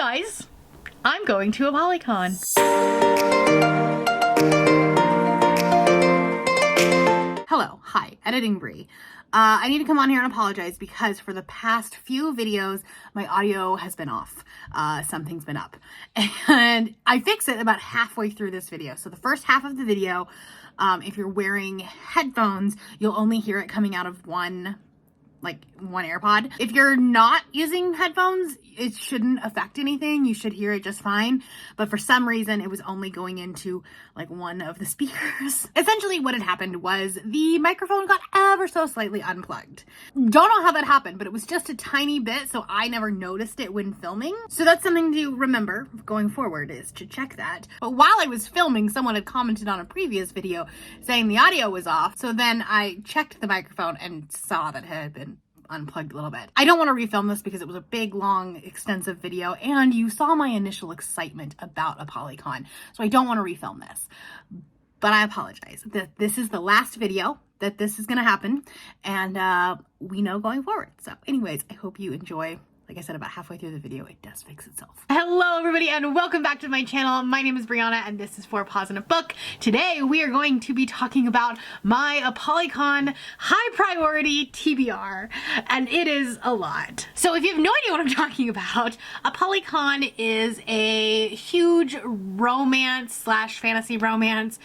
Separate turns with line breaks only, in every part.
guys, I'm going to Apollycon. Hello, hi, Editing Brie. I need to come on here and apologize because for the past few videos, my audio has been off. Something's been up. And I fixed it about halfway through this video. So the first half of the video, if you're wearing headphones, you'll only hear it coming out of one AirPod. If you're not using headphones, it shouldn't affect anything. You should hear it just fine. But for some reason, it was only going into like one of the speakers. Essentially what had happened was the microphone got ever so slightly unplugged. Don't know how that happened, but it was just a tiny bit, so I never noticed it when filming. So that's something to remember going forward, is to check that. But while I was filming, someone had commented on a previous video saying the audio was off. So then I checked the microphone and saw that it had been unplugged a little bit. I don't want to refilm this because it was a big, long, extensive video, and you saw my initial excitement about Apollycon, so I don't want to refilm this. But I apologize. This is the last video that this is going to happen, and we know going forward. So anyways, I hope you enjoy. Like I said, about halfway through the video, it does fix itself. Hello everybody and welcome back to my channel. My name is Brianna and this is For Pause in a Book. Today we are going to be talking about my Apollycon high priority TBR, and it is a lot. So if you have no idea what I'm talking about, Apollycon is a huge romance slash fantasy romance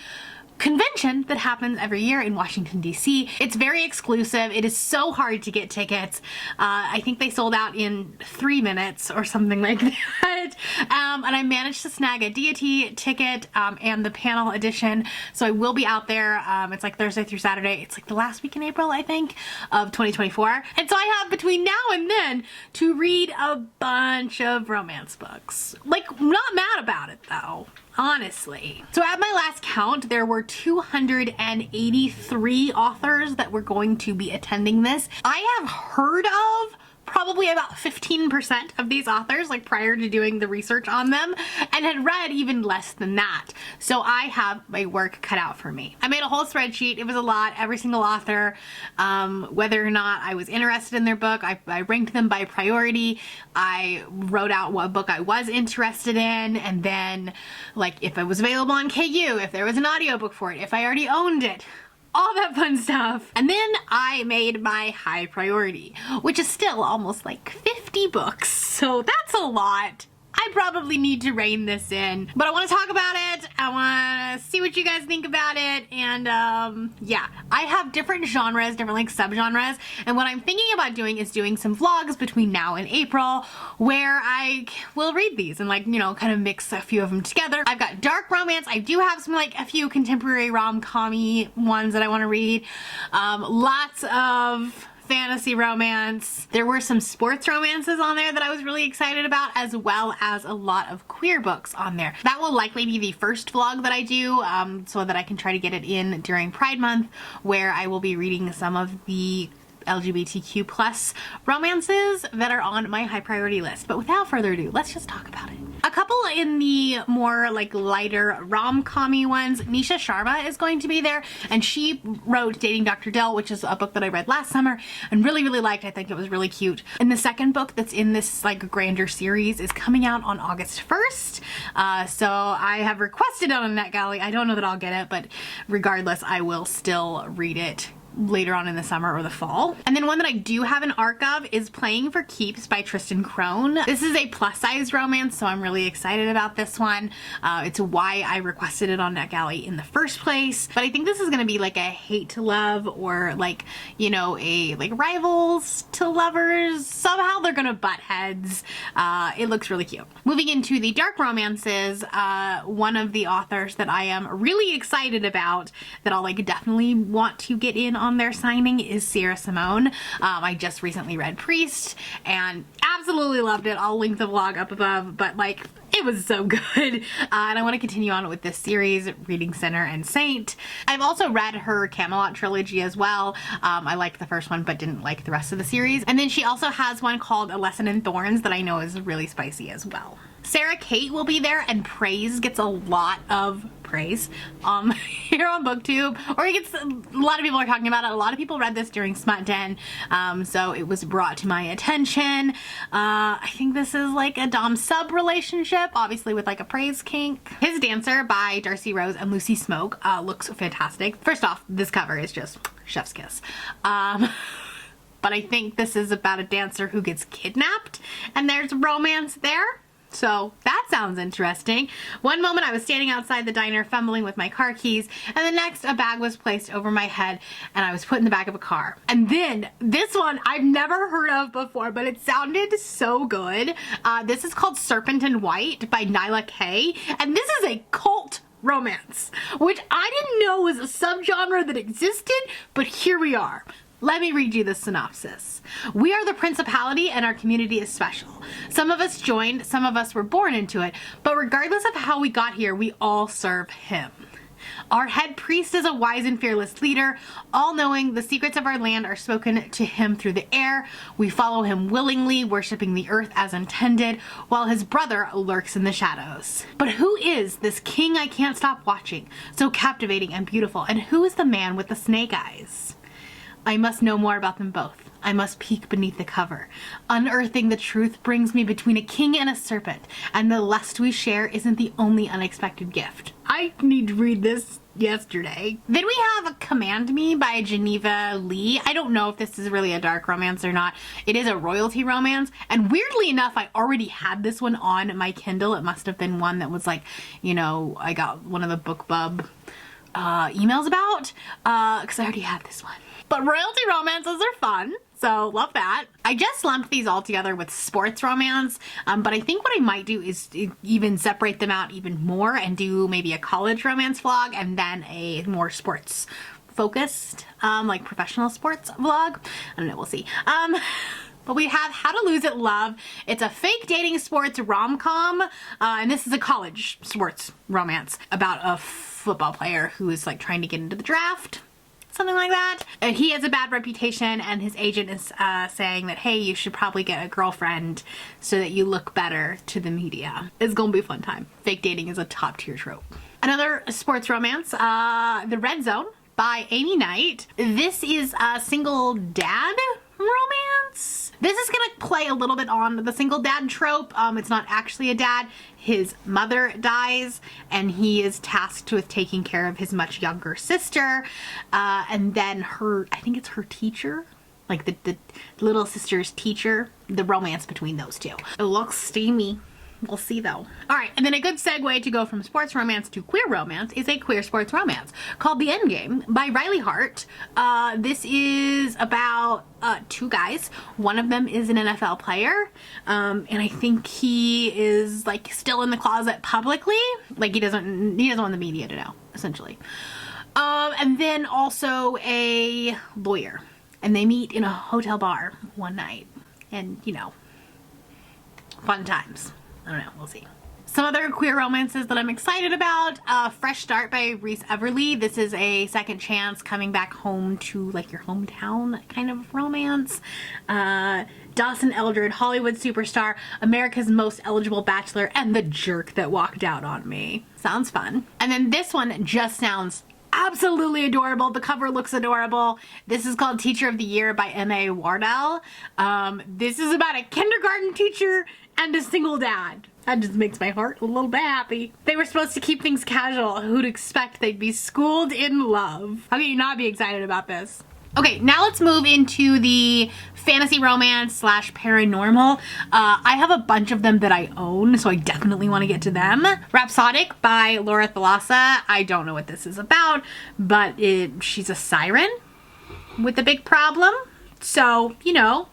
convention that happens every year in Washington, D.C. It's very exclusive. It is so hard to get tickets. I think they sold out in 3 minutes or something like that. And I managed to snag a deity ticket and the panel edition. So I will be out there. It's like Thursday through Saturday. It's like the last week in April, I think, of 2024. And so I have between now and then to read a bunch of romance books. Like, not mad about it though, honestly. So at my last count, there were 283 authors that were going to be attending this. I have heard of probably about 15% of these authors, like prior to doing the research on them, and had read even less than that. So I have my work cut out for me. I made a whole spreadsheet. It was a lot, every single author, whether or not I was interested in their book. I ranked them by priority. I wrote out what book I was interested in, and then like if it was available on KU, if there was an audiobook for it, if I already owned it, all that fun stuff. And then I made my high priority, which is still almost like 50 books. So that's a lot. I probably need to rein this in, but I want to talk about it. I want to see what you guys think about it. And yeah, I have different genres, different like subgenres. And what I'm thinking about doing is doing some vlogs between now and April where I will read these and like, you know, kind of mix a few of them together. I've got dark romance. I do have some like a few contemporary rom-com-y ones that I want to read. Lots of fantasy romance. There were some sports romances on there that I was really excited about, as well as a lot of queer books on there. That will likely be the first vlog that I do, so that I can try to get it in during Pride Month, where I will be reading some of the LGBTQ plus romances that are on my high priority list. But without further ado, let's just talk about it. A couple in the more like lighter rom-com-y ones. Nisha Sharma is going to be there, and she wrote Dating Dr. Dill, which is a book that I read last summer and really liked. I think it was really cute. And the second book that's in this like grander series is coming out on August 1st. So I have requested it on NetGalley. I don't know that I'll get it, but regardless, I will still read it later on in the summer or the fall. And then one that I do have an arc of is Playing for Keeps by Tristan Crone. This is a plus size romance, so I'm really excited about this one. It's why I requested it on NetGalley in the first place. But I think this is gonna be like a hate to love, or like, you know, a like rivals to lovers. Somehow they're gonna butt heads. It looks really cute. Moving into the dark romances, one of the authors that I am really excited about, that I'll like definitely want to get in on their signing, is Sierra Simone. I just recently read Priest and absolutely loved it. I'll link the vlog up above, but like it was so good. And I want to continue on with this series, reading Sinner and Saint. I've also read her Camelot trilogy as well. I liked the first one but didn't like the rest of the series. And then she also has one called A Lesson in Thorns that I know is really spicy as well. Sarah Kate will be there, and Praise gets a lot of praise here on BookTube, or it gets, a lot of people are talking about it. A lot of people read this during Smut Den, so it was brought to my attention. I think this is like a dom-sub relationship, obviously with like a praise kink. His Dancer by Darcy Rose and Lucy Smoke looks fantastic. First off, this cover is just chef's kiss. But I think this is about a dancer who gets kidnapped and there's romance there. So that sounds interesting. One moment I was standing outside the diner fumbling with my car keys, and the next a bag was placed over my head and I was put in the back of a car. And then this one I've never heard of before, but it sounded so good. This is called Serpent and White by Nyla K, and this is a cult romance, which I didn't know was a subgenre that existed, but here we are. Let me read you the synopsis. We are the principality and our community is special. Some of us joined, some of us were born into it, but regardless of how we got here, we all serve him. Our head priest is a wise and fearless leader. All knowing, the secrets of our land are spoken to him through the air. We follow him willingly, worshiping the earth as intended, while his brother lurks in the shadows. But who is this king I can't stop watching, so captivating and beautiful, and who is the man with the snake eyes? I must know more about them both. I must peek beneath the cover. Unearthing the truth brings me between a king and a serpent, and the lust we share isn't the only unexpected gift. I need to read this yesterday. Then we have Command Me by Geneva Lee. I don't know if this is really a dark romance or not. It is a royalty romance, and weirdly enough, I already had this one on my Kindle. It must have been one that was like, you know, I got one of the BookBub emails about, because I already have this one. But royalty romances are fun, so love that. I just lumped these all together with sports romance, but I think what I might do is even separate them out even more and do maybe a college romance vlog and then a more sports focused, like professional sports vlog. I don't know, we'll see. But we have How to Lose at Love. It's a fake dating sports rom-com, and this is a college sports romance about a football player who is like trying to get into the draft. Something like that. And he has a bad reputation and his agent is saying that, hey, you should probably get a girlfriend so that you look better to the media. It's gonna be a fun time. Fake dating is a top tier trope. Another sports romance, The Red Zone by Amy Knight. This is a single dad romance. This is gonna play a little bit on the single dad trope. It's not actually a dad. His mother dies and he is tasked with taking care of his much younger sister. And then I think it's her teacher, like the little sister's teacher, the romance between those two. It looks steamy. We'll see though. All right, and then a good segue to go from sports romance to queer romance is a queer sports romance called The Endgame by Riley Hart. This is about two guys. One of them is an NFL player, and I think he is like still in the closet publicly. Like he doesn't want the media to know, essentially. And then also a lawyer, and they meet in a hotel bar one night, and you know, fun times. I don't know, we'll see. Some other queer romances that I'm excited about. Fresh Start by Reese Everly. This is a second chance coming back home to like your hometown kind of romance. Dawson Eldred, Hollywood superstar, America's Most Eligible Bachelor, and the jerk that walked out on me. Sounds fun. And then this one just sounds absolutely adorable. The cover looks adorable. This is called Teacher of the Year by M.A. Wardell. This is about a kindergarten teacher and a single dad. That just makes my heart a little bit happy. They were supposed to keep things casual. Who'd expect they'd be schooled in love? How can you not be excited about this? Okay, now let's move into the fantasy romance slash paranormal. I have a bunch of them that I own, so I definitely want to get to them. Rhapsodic by Laura Thalassa. I don't know what this is about, but she's a siren with a big problem. So, you know,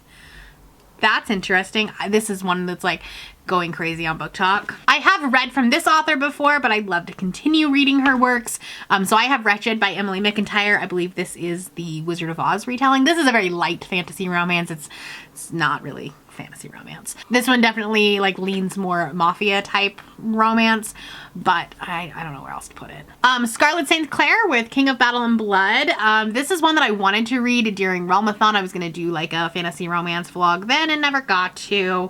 that's interesting. This is one that's like going crazy on Book Talk. I have read from this author before, but I'd love to continue reading her works. So I have Wretched by Emily McIntyre. I believe this is the Wizard of Oz retelling. This is a very light fantasy romance. It's not really fantasy romance. This one definitely like leans more mafia type romance, but I don't know where else to put it. Scarlett St. Clair with King of Battle and Blood. This is one that I wanted to read during Realmathon. I was gonna do like a fantasy romance vlog then and never got to.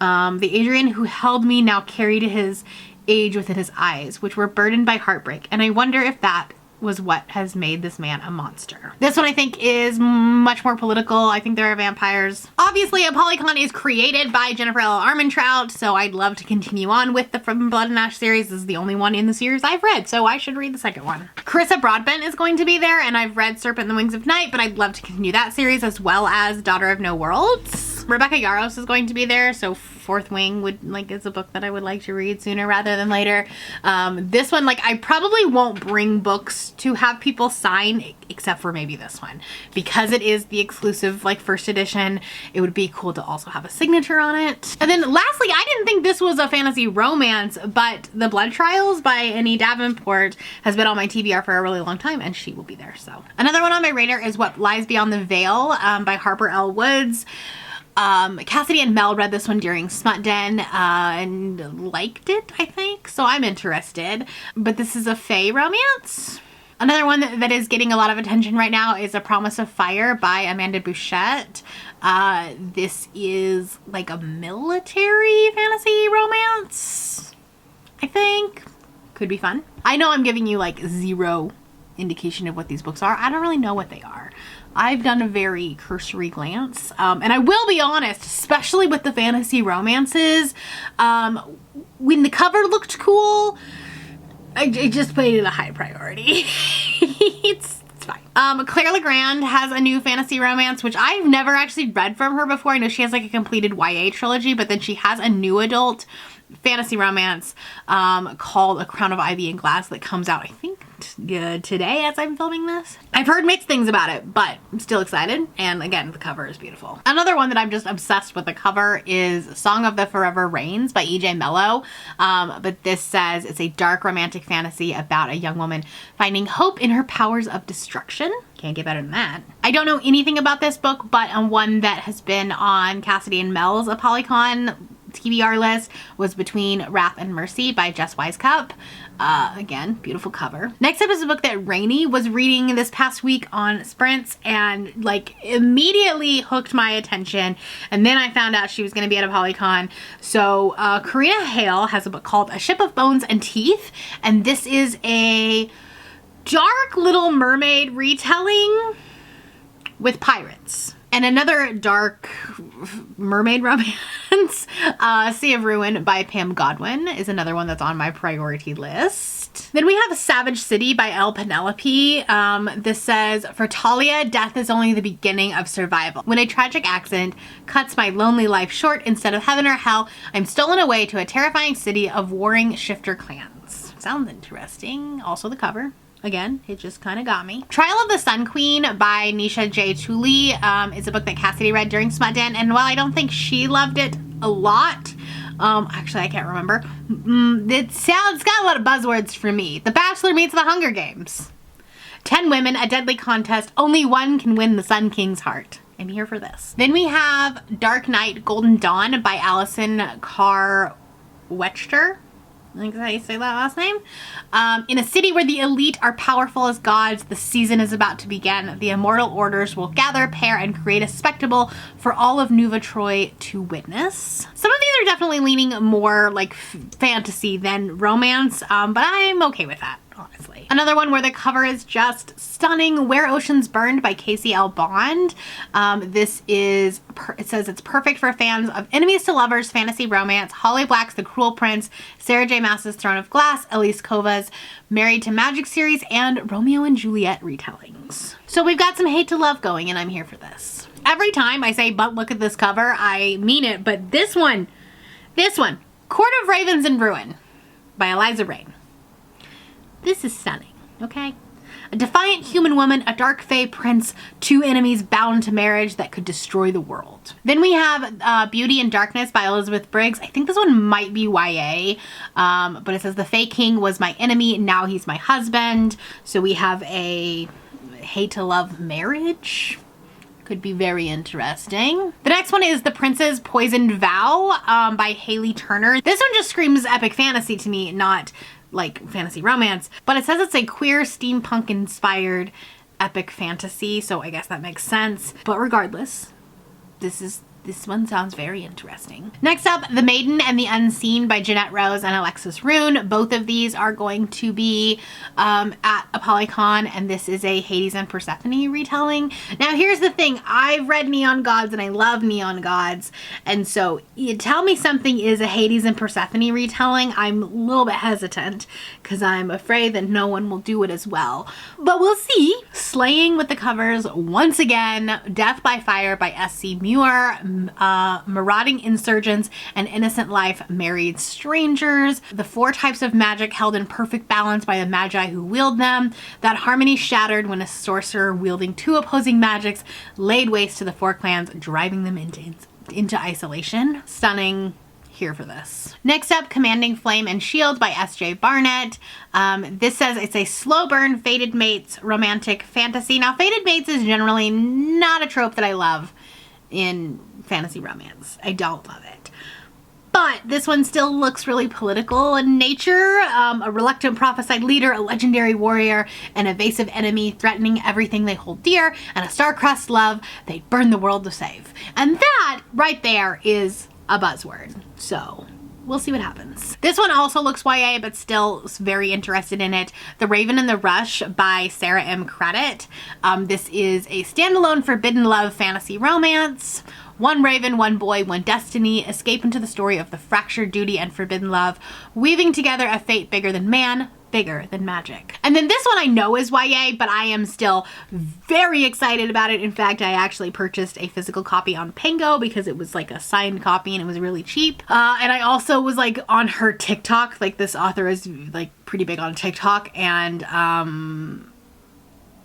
The Adrian who held me now carried his age within his eyes, which were burdened by heartbreak, and I wonder if that was what has made this man a monster. This one I think is much more political. I think there are vampires. Obviously, Apollycon is created by Jennifer L. Armentrout, so I'd love to continue on with the From Blood and Ash series. This is the only one in the series I've read, so I should read the second one. Carissa Broadbent is going to be there, and I've read Serpent and the Wings of Night, but I'd love to continue that series as well as Daughter of No Worlds. Rebecca Yarros is going to be there, so Fourth Wing is a book that I would like to read sooner rather than later. This one, I probably won't bring books to have people sign, except for maybe this one. Because it is the exclusive, first edition, it would be cool to also have a signature on it. And then lastly, I didn't think this was a fantasy romance, but The Blood Trials by Annie Davenport has been on my TBR for a really long time, and she will be there, so. Another one on my radar is What Lies Beyond the Veil by Harper L. Woods. Cassidy and Mel read this one during Smut Den and liked it, I think, so I'm interested. But this is a fae romance. Another one that is getting a lot of attention right now is A Promise of Fire by Amanda Bouchette. This is a military fantasy romance, I think. Could be fun. I know I'm giving you zero indication of what these books are. I don't really know what they are. I've done a very cursory glance, and I will be honest, especially with the fantasy romances, when the cover looked cool, I just put it at a high priority. It's fine. Claire Legrand has a new fantasy romance, which I've never actually read from her before. I know she has a completed YA trilogy, but then she has a new adult fantasy romance called A Crown of Ivy and Glass that comes out, I think, today as I'm filming this. I've heard mixed things about it, but I'm still excited. And again, the cover is beautiful. Another one that I'm just obsessed with the cover is Song of the Forever Rains by E.J. Mello. But this says it's a dark romantic fantasy about a young woman finding hope in her powers of destruction. Can't get better than that. I don't know anything about this book, but one that has been on Cassidy and Mel's Apollycon TBR list was Between Wrath and Mercy by Jess Wisecup. Again, beautiful cover. Next up is a book that Rainey was reading this past week on Sprints and immediately hooked my attention. And then I found out she was going to be at Apollycon. So Karina Hale has a book called A Ship of Bones and Teeth. And this is a dark Little Mermaid retelling with pirates. And another dark mermaid romance, Sea of Ruin by Pam Godwin is another one that's on my priority list. Then we have Savage City by Elle Penelope. This says, for Talia, death is only the beginning of survival. When a tragic accident cuts my lonely life short, instead of heaven or hell, I'm stolen away to a terrifying city of warring shifter clans. Sounds interesting. Also the cover. Again, it just kind of got me. Trial of the Sun Queen by Nisha J. Tooley is a book that Cassidy read during Smut Den, and while I don't think she loved it a lot, actually I can't remember, it's got a lot of buzzwords for me. The Bachelor meets the Hunger Games. 10 women, a deadly contest, only one can win the Sun King's heart. I'm here for this. Then we have Dark Knight, Golden Dawn by Allison Carr Wechster. I think that's how you say that last name. In a city where the elite are powerful as gods, the season is about to begin. The immortal orders will gather, pair, and create a spectacle for all of Nuva Troy to witness. Some of these are definitely leaning more fantasy than romance, but I'm okay with that, honestly. Another one where the cover is just stunning, Where Oceans Burned by Casey L. Bond. This is, it says it's perfect for fans of enemies to lovers, fantasy romance, Holly Black's The Cruel Prince, Sarah J. Maas's Throne of Glass, Elise Kova's Married to Magic series, and Romeo and Juliet retellings. So we've got some hate to love going, and I'm here for this. Every time I say, but look at this cover, I mean it, but this one, Court of Ravens and Ruin by Eliza Rain. This is stunning, okay? A defiant human woman, a dark fae prince, two enemies bound to marriage that could destroy the world. Then we have Beauty and Darkness by Elizabeth Briggs. I think this one might be YA, but it says the fae king was my enemy, now he's my husband. So we have a hate to love marriage. Could be very interesting. The next one is The Prince's Poisoned Vow by Haley Turner. This one just screams epic fantasy to me, not fantasy romance, but it says it's a queer steampunk inspired epic fantasy, so I guess that makes sense. But regardless, this is This one sounds very interesting. Next up, The Maiden and the Unseen by Jeanette Rose and Alexis Rune. Both of these are going to be at Apollycon, and this is a Hades and Persephone retelling. Now here's the thing, I've read Neon Gods and I love Neon Gods, and so you tell me something is a Hades and Persephone retelling, I'm a little bit hesitant because I'm afraid that no one will do it as well. But we'll see. Slaying with the covers once again, Death by Fire by S.C. Muir, Marauding Insurgents, and Innocent Life, Married Strangers. The 4 types of magic held in perfect balance by the magi who wield them. That harmony shattered when a sorcerer wielding 2 opposing magics laid waste to the 4 clans, driving them into isolation. Stunning. Here for this. Next up, Commanding Flame and Shield by S.J. Barnett. This says it's a slow burn, fated mates, romantic fantasy. Now, fated mates is generally not a trope that I love in fantasy romance. I don't love it. But this one still looks really political in nature. A reluctant prophesied leader, a legendary warrior, an evasive enemy threatening everything they hold dear, and a star-crossed love they burn the world to save. And that right there is a buzzword. So we'll see what happens. This one also looks YA, but still very interested in it. The Raven and the Rush by Sarah M. Credit. This is a standalone forbidden love fantasy romance. One raven, one boy, one destiny escape into the story of the fractured duty and forbidden love, weaving together a fate bigger than man, bigger than magic. And then this one I know is YA, but I am still very excited about it. In fact, I actually purchased a physical copy on Pango because it was like a signed copy and it was really cheap. And I also was like on her TikTok, like this author is like pretty big on TikTok, and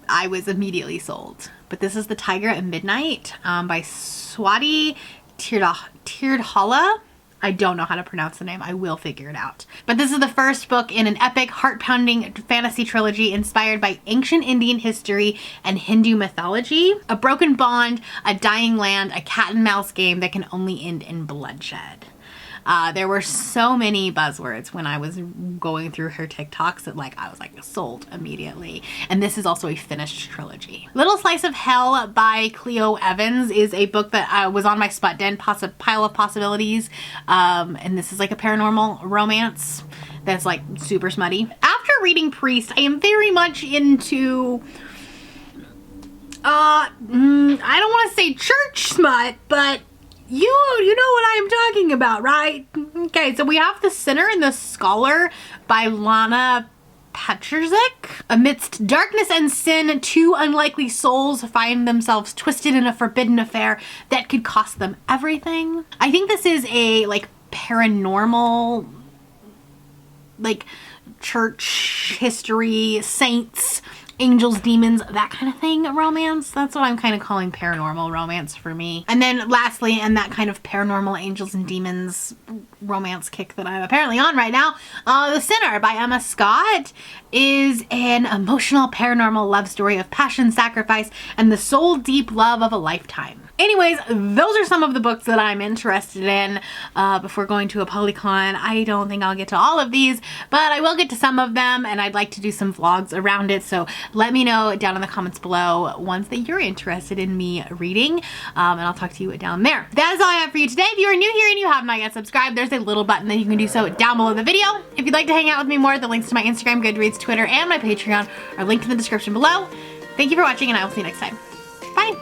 I was immediately sold. But this is The Tiger at Midnight by Swati Tirthala. I don't know how to pronounce the name. I will figure it out. But this is the first book in an epic, heart-pounding fantasy trilogy inspired by ancient Indian history and Hindu mythology. A broken bond, a dying land, a cat and mouse game that can only end in bloodshed. There were so many buzzwords when I was going through her TikToks that like I was like sold immediately. And this is also a finished trilogy. Little Slice of Hell by Cleo Evans is a book that was on my Sput Den pile of possibilities. And this is like a paranormal romance that's like super smutty. After reading Priest, I am very much into I don't want to say church smut, but you know what I'm talking about, right? Okay, so we have The Sinner and the Scholar by Lana Petrzik. Amidst darkness and sin, 2 unlikely souls find themselves twisted in a forbidden affair that could cost them everything. I think this is a like paranormal, like church history, saints, angels, demons, that kind of thing romance. That's what I'm kind of calling paranormal romance for me. And then lastly, and that kind of paranormal angels and demons romance kick that I'm apparently on right now, The Sinner by Emma Scott is an emotional paranormal love story of passion, sacrifice, and the soul deep love of a lifetime. Anyways, those are some of the books that I'm interested in before going to Apollycon. I don't think I'll get to all of these, but I will get to some of them, and I'd like to do some vlogs around it. So let me know down in the comments below ones that you're interested in me reading, and I'll talk to you down there. That is all I have for you today. If you are new here and you have not yet subscribed, there's a little button that you can do so down below the video. If you'd like to hang out with me more, the links to my Instagram, Goodreads, Twitter, and my Patreon are linked in the description below. Thank you for watching, and I will see you next time. Bye!